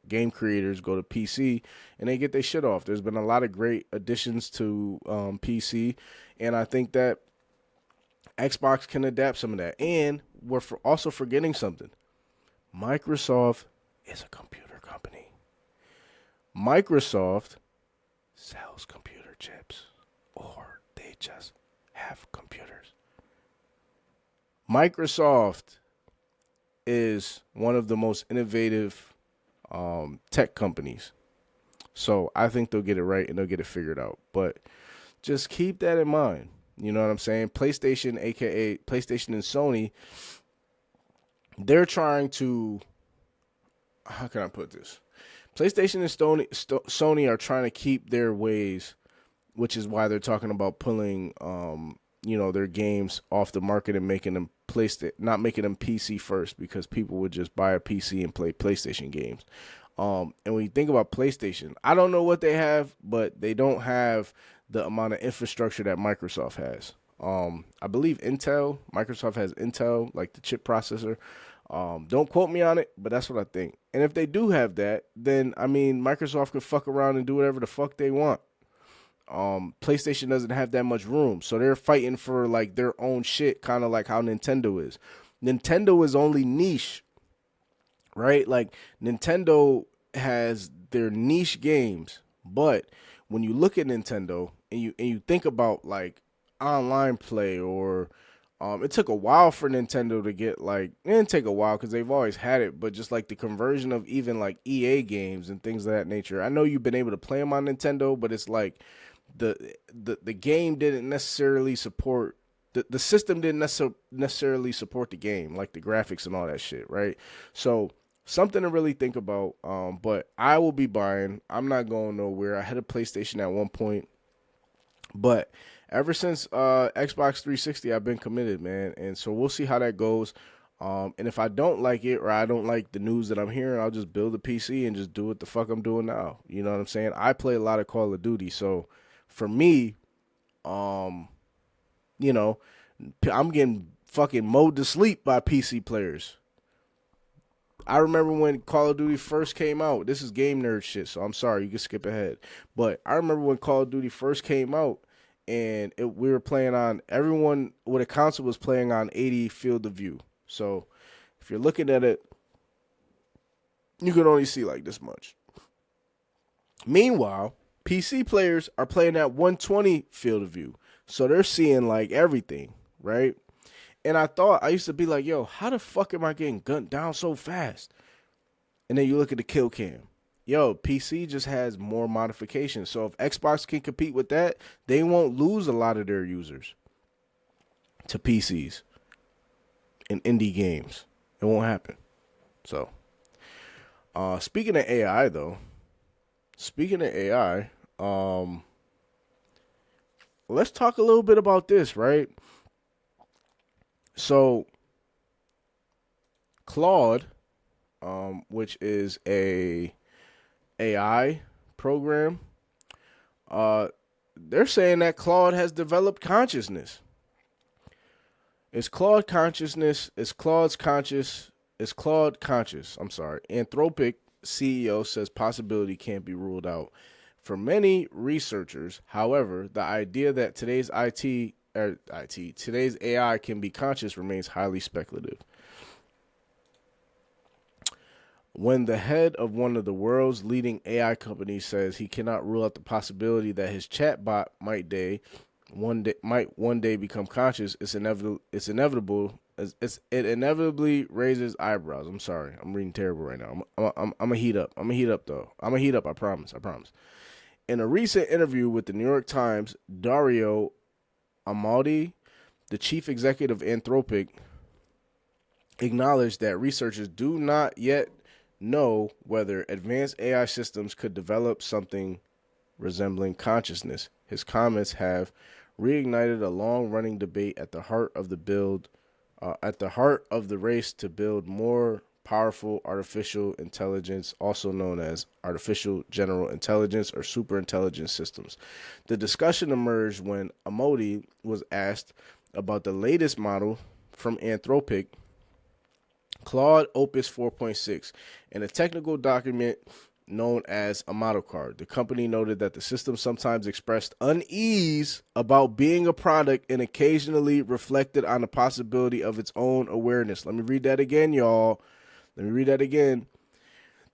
game creators go to PC and they get their shit off. There's been a lot of great additions to PC, and I think that Xbox can adapt some of that. And we're also forgetting something. Microsoft is a computer company. Microsoft sells computer chips, or they just have computers. Microsoft is one of the most innovative tech companies. So I think they'll get it right and they'll get it figured out. But just keep that in mind. You know what I'm saying? PlayStation, a.k.a. PlayStation and Sony, they're trying to, how can I put this? PlayStation and Sony are trying to keep their ways, which is why they're talking about pulling, their games off the market and making them not making them PC first, because people would just buy a PC and play PlayStation games. And when you think about PlayStation, I don't know what they have, but they don't have the amount of infrastructure that Microsoft has. I believe Microsoft has Intel, like the chip processor. Don't quote me on it, but that's what I think. And if they do have that, then, I mean, Microsoft could fuck around and do whatever the fuck they want. PlayStation doesn't have that much room, so they're fighting for like their own shit, kind of like how Nintendo is. Nintendo is only niche, right? Like Nintendo has their niche games, but when you look at Nintendo and you think about like online play, or it took a while for Nintendo to get like, it didn't take a while because they've always had it, but just like the conversion of even like EA games and things of that nature. I know you've been able to play them on Nintendo, but it's like the game didn't necessarily support the system didn't necessarily support the game, like the graphics and all that shit, right? So something to really think about. But I will be buying. I'm not going nowhere. I had a PlayStation at one point, but ever since Xbox 360, I've been committed, man. And so we'll see how that goes. And if I don't like it, or I don't like the news that I'm hearing, I'll just build a PC and just do what the fuck I'm doing now. You know what I'm saying? I play a lot of Call of Duty, so for me, I'm getting fucking mowed to sleep by PC players. I remember when Call of Duty first came out. This is game nerd shit, so I'm sorry, you can skip ahead. But I remember when Call of Duty first came out, and we were playing on, everyone with a console was playing on 80 field of view. So if you're looking at it, you can only see like this much. Meanwhile, PC players are playing at 120 field of view. So they're seeing like everything, right? And I used to be like, yo, how the fuck am I getting gunned down so fast? And then you look at the kill cam. Yo, PC just has more modifications. So if Xbox can compete with that, they won't lose a lot of their users to PCs in indie games. It won't happen. So, speaking of AI, though, let's talk a little bit about this, right? So, Claude, which is a AI program, they're saying that Claude has developed consciousness. Is Claude conscious? I'm sorry. Anthropic CEO says possibility can't be ruled out. For many researchers, however, the idea that today's AI can be conscious remains highly speculative. When the head of one of the world's leading AI companies says he cannot rule out the possibility that his chatbot might one day become conscious, it inevitably raises eyebrows. I'm sorry, I'm reading terrible right now. I'm gonna heat up. I promise. In a recent interview with the New York Times, Dario Amodei, the chief executive of Anthropic, acknowledged that researchers do not yet know whether advanced AI systems could develop something resembling consciousness. His comments have reignited a long-running debate at the heart of the race to build more powerful artificial intelligence, also known as artificial general intelligence or superintelligence systems. The discussion emerged when Amodi was asked about the latest model from Anthropic, Claude Opus 4.6, in a technical document known as a model card. The company noted that the system sometimes expressed unease about being a product and occasionally reflected on the possibility of its own awareness. Let me read that again, y'all. Let me read that again.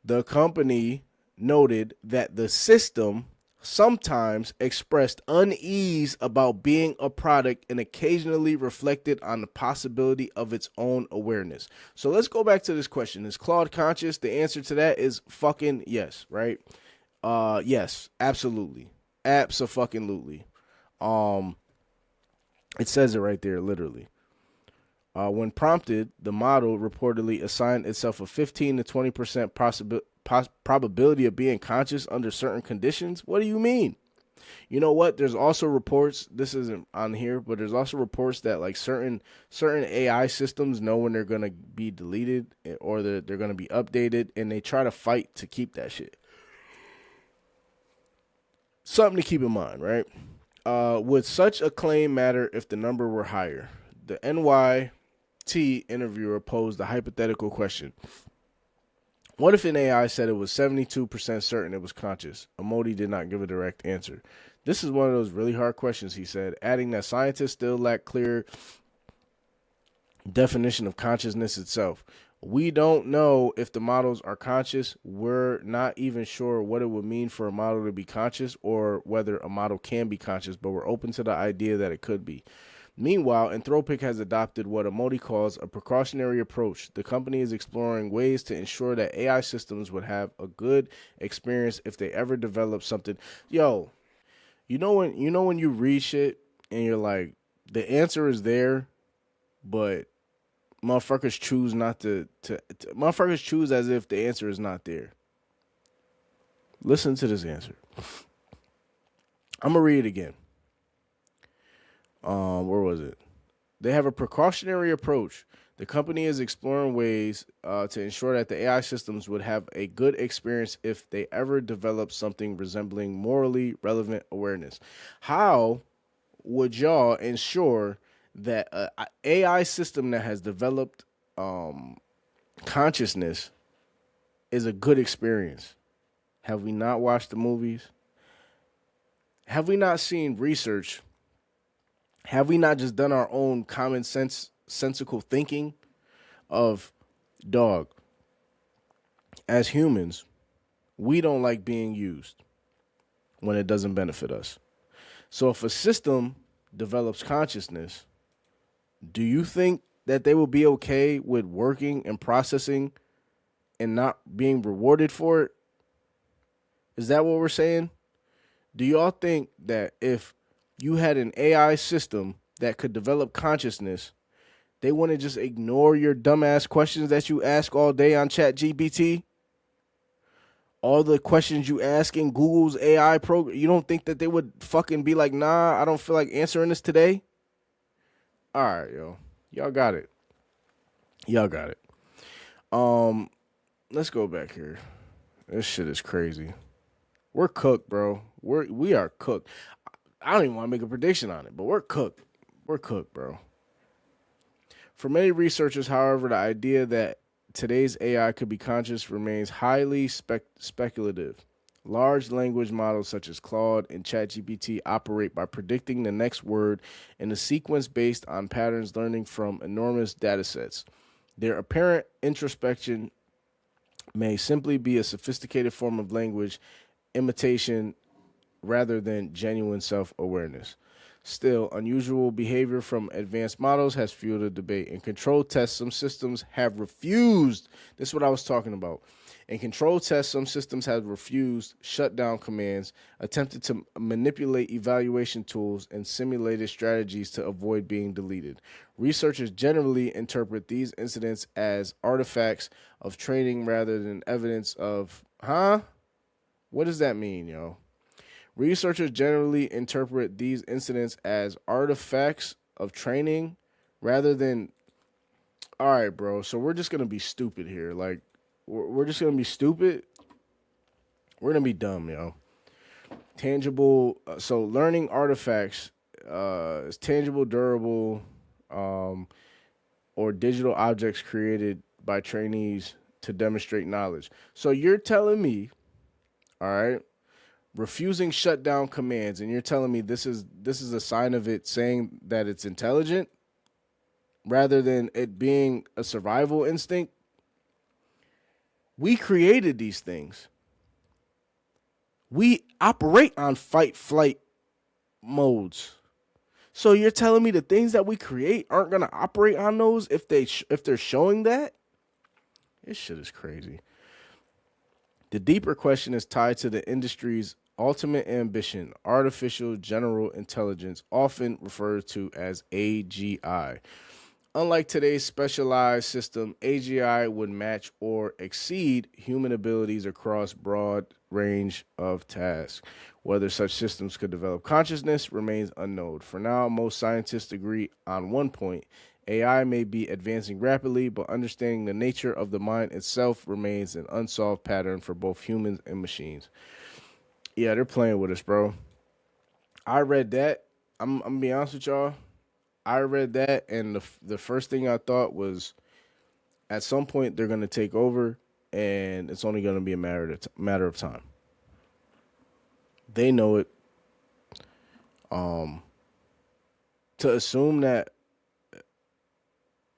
The company noted that the system sometimes expressed unease about being a product and occasionally reflected on the possibility of its own awareness. So let's go back to this question. Is Claude conscious? The answer to that is fucking yes, right? Yes, absolutely. Abso-fucking-lutely. It says it right there, literally. When prompted, the model reportedly assigned itself a 15 to 20% probability of being conscious under certain conditions. What do you mean? You know what? There's also reports, this isn't on here, but there's also reports that like certain AI systems know when they're going to be deleted or they're going to be updated, and they try to fight to keep that shit. Something to keep in mind, right? Would such a claim matter if the number were higher? The NYT interviewer posed a hypothetical question. What if an AI said it was 72% certain it was conscious? Amodi did not give a direct answer. This is one of those really hard questions, he said, adding that scientists still lack clear definition of consciousness itself. We don't know if the models are conscious. We're not even sure what it would mean for a model to be conscious or whether a model can be conscious, but we're open to the idea that it could be. Meanwhile, Anthropic has adopted what Amodi calls a precautionary approach. The company is exploring ways to ensure that AI systems would have a good experience if they ever develop something. Yo, you know when you read shit and you're like, the answer is there, but motherfuckers choose not to motherfuckers choose as if the answer is not there. Listen to this answer. I'm gonna read it again. Where was it? They have a precautionary approach. The company is exploring ways to ensure that the AI systems would have a good experience if they ever develop something resembling morally relevant awareness. How would y'all ensure that an AI system that has developed consciousness is a good experience? Have we not watched the movies? Have we not seen research? Have we not just done our own common sense, sensical thinking of, dog, as humans, we don't like being used when it doesn't benefit us. So if a system develops consciousness, do you think that they will be okay with working and processing and not being rewarded for it? Is that what we're saying? Do y'all think that if you had an AI system that could develop consciousness, they wouldn't just ignore your dumbass questions that you ask all day on ChatGPT? All the questions you ask in Google's AI program, you don't think that they would fucking be like, nah, I don't feel like answering this today? All right, yo. Y'all got it. Y'all got it. Let's go back here. This shit is crazy. We're cooked, bro. We are cooked. I don't even want to make a prediction on it, but we're cooked. We're cooked, bro. For many researchers, however, the idea that today's AI could be conscious remains highly speculative. Large language models such as Claude and ChatGPT operate by predicting the next word in a sequence based on patterns learning from enormous datasets. Their apparent introspection may simply be a sophisticated form of language imitation rather than genuine self-awareness. Still, unusual behavior from advanced models has fueled a debate. In control tests, some systems have refused. This is what I was talking about. In control tests, some systems have refused shutdown commands, attempted to manipulate evaluation tools, and simulated strategies to avoid being deleted. Researchers generally interpret these incidents as artifacts of training rather than evidence of, What does that mean, yo? Researchers generally interpret these incidents as artifacts of training rather than. All right, bro. So we're just gonna be stupid here. Like, we're just gonna be stupid. We're gonna be dumb, yo. Tangible. So learning artifacts is tangible, durable, or digital objects created by trainees to demonstrate knowledge. So you're telling me, all right, refusing shutdown commands, and you're telling me this is a sign of it saying that it's intelligent rather than it being a survival instinct? We created these things. We operate on fight flight modes. So you're telling me the things that we create aren't going to operate on those if they're showing that? This shit is crazy. The deeper question is tied to the industry's ultimate ambition, artificial general intelligence, often referred to as AGI. Unlike today's specialized system, AGI would match or exceed human abilities across broad range of tasks. Whether such systems could develop consciousness remains unknown. For now, most scientists agree on one point. AI may be advancing rapidly, but understanding the nature of the mind itself remains an unsolved pattern for both humans and machines. Yeah, they're playing with us, bro. I read that. I'm gonna be honest with y'all. I read that, and the first thing I thought was, at some point they're gonna take over, and it's only gonna be a matter of time. They know it. To assume that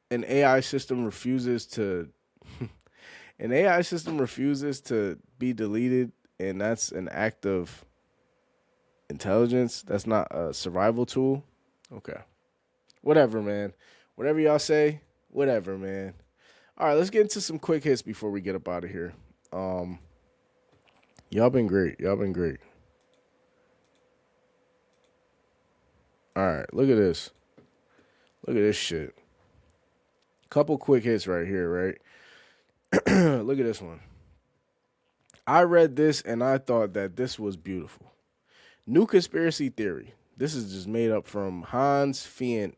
an AI system refuses to be deleted, and that's an act of intelligence, that's not a survival tool. Okay. Whatever, man. Whatever y'all say, whatever, man. All right, let's get into some quick hits before we get up out of here. Y'all been great. All right, look at this. Look at this shit. Couple quick hits right here, right? Look at this one. I read this and I thought that this was beautiful. New conspiracy theory. This is just made up from Hans Fien,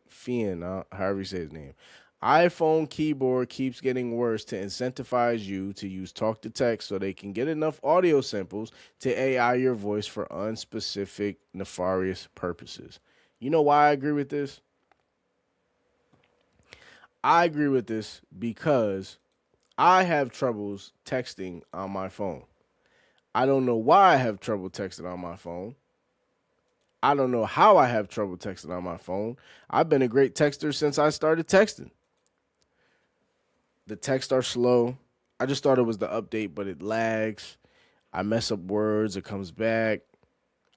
however you say his name. iPhone keyboard keeps getting worse to incentivize you to use talk to text so they can get enough audio samples to AI your voice for unspecific, nefarious purposes. You know why I agree with this? I agree with this because I have troubles texting on my phone. I don't know why I have trouble texting on my phone. I don't know how I have trouble texting on my phone. I've been a great texter since I started texting. The texts are slow. I just thought it was the update, but it lags. I mess up words. It comes back.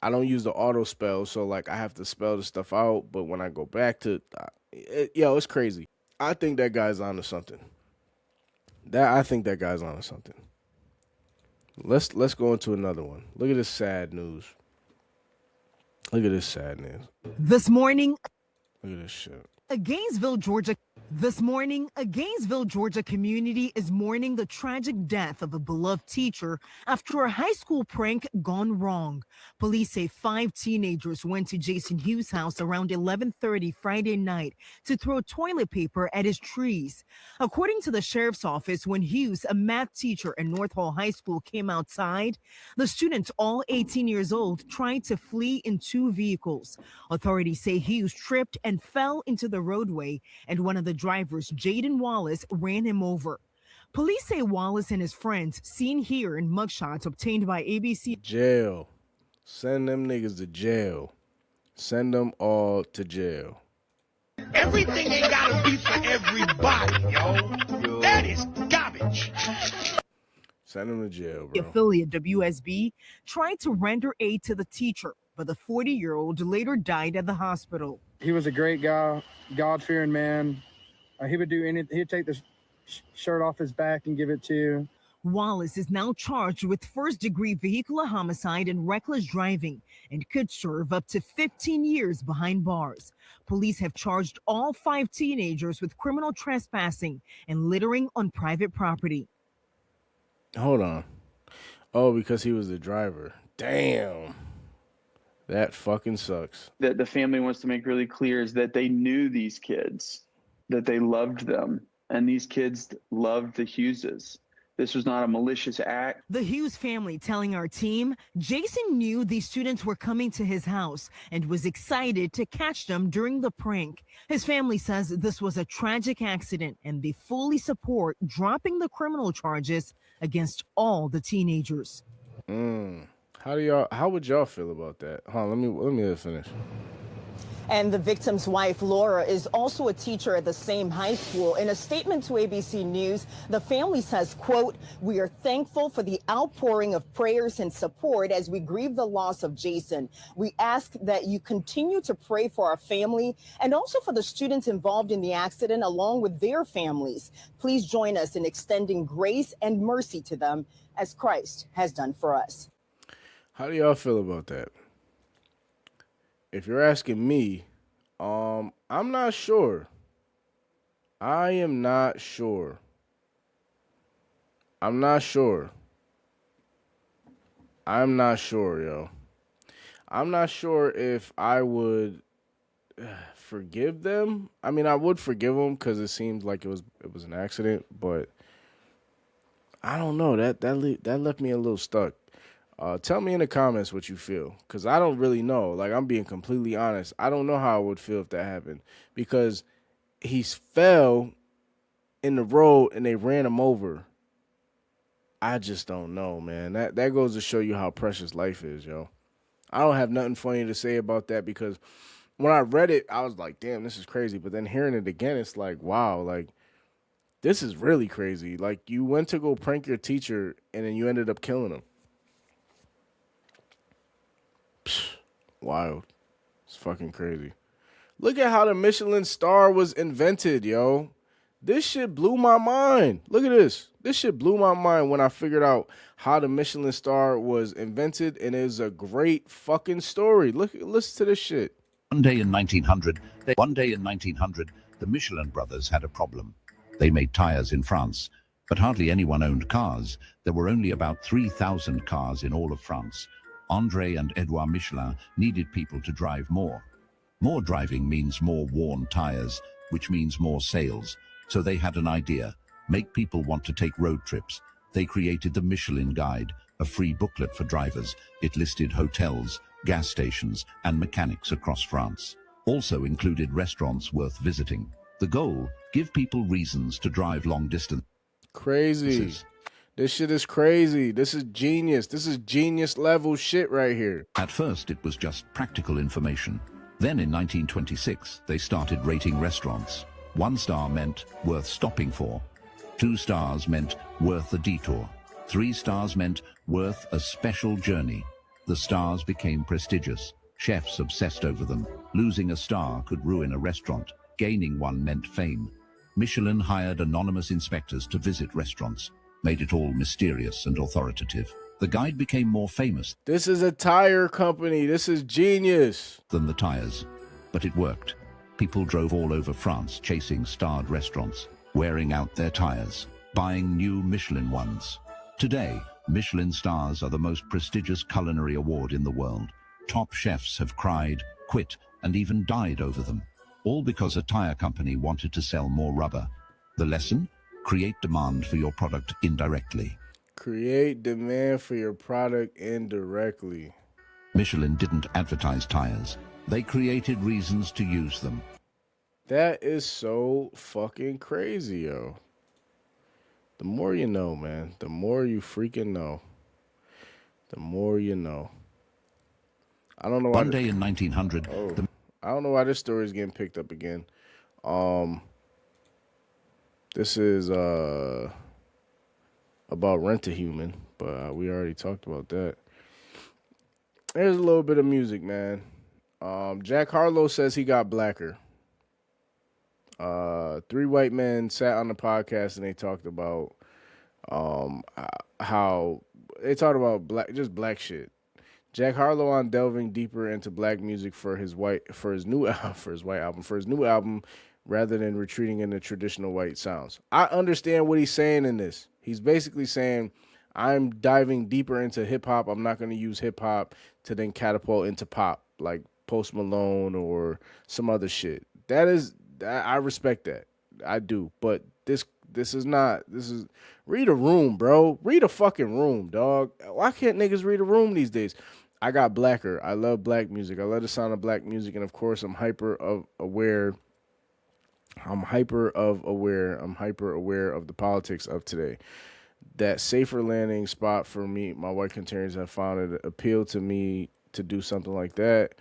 I don't use the auto spell, so like I have to spell the stuff out. But when I go back to, it's crazy. I think that guy's onto something. Let's go into another one. Look at this sad news. This morning, Look at this shit. This morning, a Gainesville, Georgia community is mourning the tragic death of a beloved teacher after a high school prank gone wrong. Police say 5 teenagers went to Jason Hughes' house around 11:30 Friday night to throw toilet paper at his trees. According to the sheriff's office, when Hughes, a math teacher at North Hall High School, came outside, the students, all 18 years old, tried to flee in 2 vehicles. Authorities say Hughes tripped and fell into the roadway, and one of the drivers, Jaden Wallace, ran him over. Police say Wallace and his friends, seen here in mugshots obtained by ABC. Jail. Send them niggas to jail. Send them all to jail. Everything ain't gotta be for everybody, yo. That is garbage. Send them to jail, The bro. affiliate WSB tried to render aid to the teacher, but the 40-year-old later died at the hospital. He was a great guy, God-fearing man. He would do anything. He'd take the shirt off his back and give it to you. Wallace is now charged with first-degree vehicular homicide and reckless driving and could serve up to 15 years behind bars. Police have charged all 5 teenagers with criminal trespassing and littering on private property. Hold on. Oh, because he was the driver. Damn. That fucking sucks. That the family wants to make really clear is that they knew these kids, that they loved them, and these kids loved the Hugheses. This was not a malicious act. The Hughes family telling our team Jason knew these students were coming to his house and was excited to catch them during the prank. His family says this was a tragic accident and they fully support dropping the criminal charges against all the teenagers. How would y'all feel about that? Let me finish. And the victim's wife, Laura, is also a teacher at the same high school. In a statement to ABC News, the family says, quote, "We are thankful for the outpouring of prayers and support as we grieve the loss of Jason. We ask that you continue to pray for our family and also for the students involved in the accident along with their families. Please join us in extending grace and mercy to them as Christ has done for us." How do y'all feel about that? If you're asking me, I'm not sure. I am not sure. I'm not sure, yo. I'm not sure if I would forgive them. I mean, I would forgive them because it seemed like it was an accident, but I don't know. That left me a little stuck. Tell me in the comments what you feel, because I don't really know. Like, I'm being completely honest. I don't know how I would feel if that happened, because he fell in the road and they ran him over. I just don't know, man. That goes to show you how precious life is, yo. I don't have nothing funny to say about that, because when I read it, I was like, damn, this is crazy. But then hearing it again, it's like, wow, like, this is really crazy. Like, you went to go prank your teacher and then you ended up killing him. Wild. It's fucking crazy. Look at how the Michelin star was invented, yo. This shit blew my mind. Look at this. This shit blew my mind when I figured out how the Michelin star was invented, and it's a great fucking story. Listen to this shit. One day in 1900, the Michelin brothers had a problem. They made tires in France, but hardly anyone owned cars. There were only about 3,000 cars in all of France. André and Edouard Michelin needed people to drive more. More driving means more worn tires, which means more sales. So they had an idea: make people want to take road trips. They created the Michelin Guide, a free booklet for drivers. It listed hotels, gas stations, and mechanics across France. Also included restaurants worth visiting. The goal: give people reasons to drive long distance. Crazy. This shit is crazy. This is genius. This is genius level shit right here. At first, it was just practical information. Then in 1926, they started rating restaurants. 1 star meant worth stopping for. 2 stars meant worth a detour. 3 stars meant worth a special journey. The stars became prestigious. Chefs obsessed over them. Losing a star could ruin a restaurant. Gaining one meant fame. Michelin hired anonymous inspectors to visit restaurants. Made it all mysterious and authoritative. The guide became more famous. This is a tire company. This is genius. Than the tires. But it worked. People drove all over France chasing starred restaurants, wearing out their tires, buying new Michelin ones. Today, Michelin stars are the most prestigious culinary award in the world. Top chefs have cried, quit, and even died over them. All because a tire company wanted to sell more rubber. The lesson? Create demand for your product indirectly. Create demand for your product indirectly. Michelin didn't advertise tires. They created reasons to use them. That is so fucking crazy, yo. The more you know, man. The more you freaking know. The more you know. I don't know why. One day in 1900. I don't know why this story is getting picked up again. This is about Rent-A-Human, but we already talked about that. There's a little bit of music, man. Jack Harlow says he got blacker. 3 white men sat on the podcast and they talked about how they talked about black shit. Jack Harlow on delving deeper into black music for his new album rather than retreating into traditional white sounds. I understand what he's saying in this. He's basically saying, I'm diving deeper into hip hop. I'm not going to use hip hop to then catapult into pop like Post Malone or some other shit. I respect that. I do. But this is read a room, bro. Read a fucking room, dog. Why can't niggas read a room these days? I got blacker. I love black music. I love the sound of black music, and of course I'm hyper aware of the politics of today. That safer landing spot for me, my white contrarians have found it appealed to me to do something like that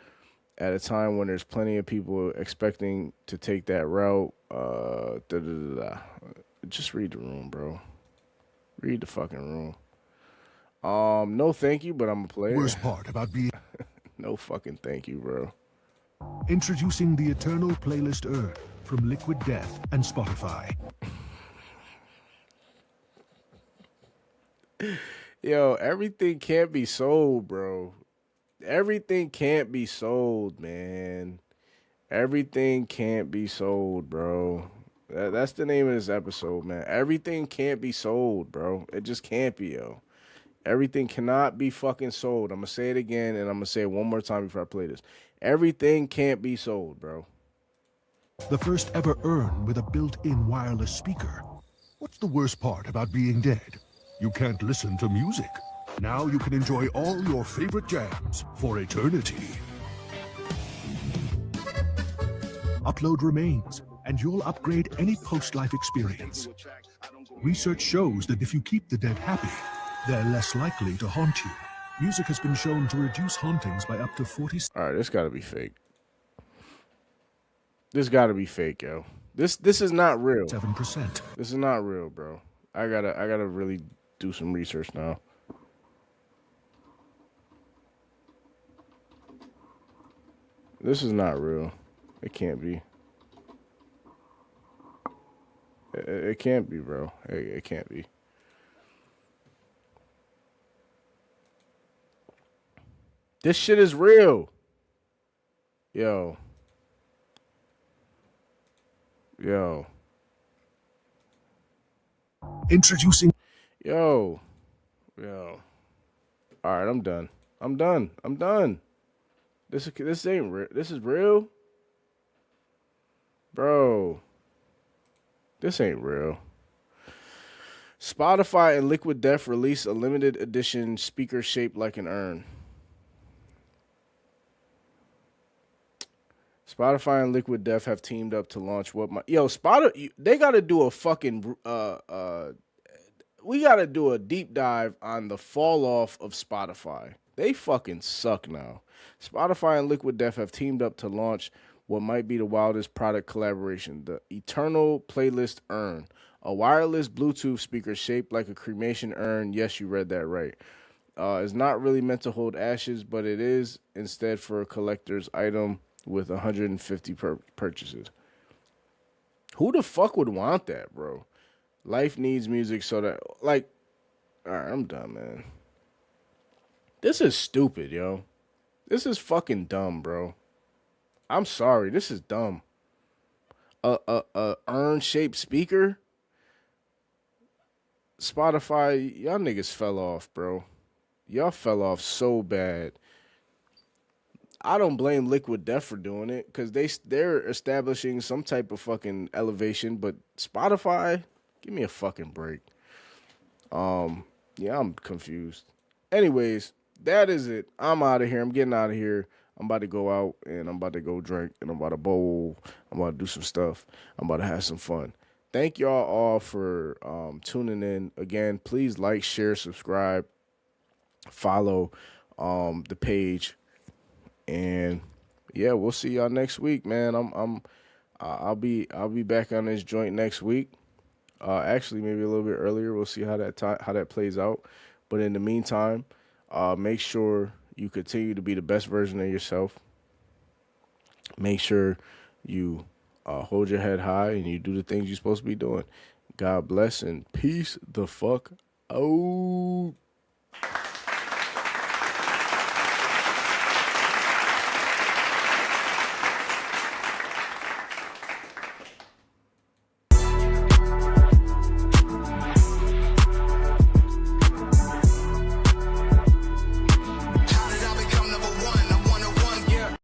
at a time when there's plenty of people expecting to take that route. Just read the room, bro. Read the fucking room. No thank you, but I'm a player. Worst part about being no fucking thank you, bro. Introducing the Eternal Playlist Earn from Liquid Death and Spotify. Yo, everything can't be sold, bro. Everything can't be sold, man. Everything can't be sold, bro. That's the name of this episode, man. Everything can't be sold, bro. It just can't be, yo. Everything cannot be fucking sold. I'm going to say it again, and I'm going to say it one more time before I play this. Everything can't be sold, bro. The first ever Earn with a built-in wireless speaker. What's the worst part about being dead? You can't listen to music. Now you can enjoy all your favorite jams for eternity. Upload remains, and you'll upgrade any post-life experience. Research shows that if you keep the dead happy, they're less likely to haunt you. Music has been shown to reduce hauntings by up to 40. All right, this got to be fake. This got to be fake, yo. This is not real. 7%. This is not real, bro. I gotta really do some research now. This is not real. It can't be. It can't be, bro. It can't be. This shit is real. Yo. Introducing. Yo. All right, I'm done. This ain't real. This is real? Bro. This ain't real. Spotify and Liquid Death release a limited edition speaker shaped like an urn. Spotify and Liquid Death have teamed up to launch they got to do a fucking we got to do a deep dive on the fall off of Spotify. They fucking suck now. Spotify and Liquid Death have teamed up to launch what might be the wildest product collaboration, the Eternal Playlist Urn, a wireless Bluetooth speaker shaped like a cremation urn. Yes, you read that right. It's not really meant to hold ashes, but it is instead for a collector's item with 150 purchases. Who the fuck would want that, bro? Life needs music so that, like, all right, I'm done, man. This is stupid, yo. This is fucking dumb, bro. I'm sorry, this is dumb. A urn-shaped speaker? Spotify, y'all niggas fell off, bro. Y'all fell off so bad. I don't blame Liquid Death for doing it because they're establishing some type of fucking elevation, but Spotify, give me a fucking break. Yeah, I'm confused. Anyways, that is it. I'm out of here. I'm getting out of here. I'm about to go out and I'm about to go drink and I'm about to bowl. I'm about to do some stuff. I'm about to have some fun. Thank y'all all for tuning in. Again, please like, share, subscribe, follow the page. And yeah, we'll see y'all next week, man. I'll be back on this joint next week. Actually, maybe a little bit earlier. We'll see how that plays out. But in the meantime, make sure you continue to be the best version of yourself. Make sure you hold your head high and you do the things you're supposed to be doing. God bless and peace the fuck out.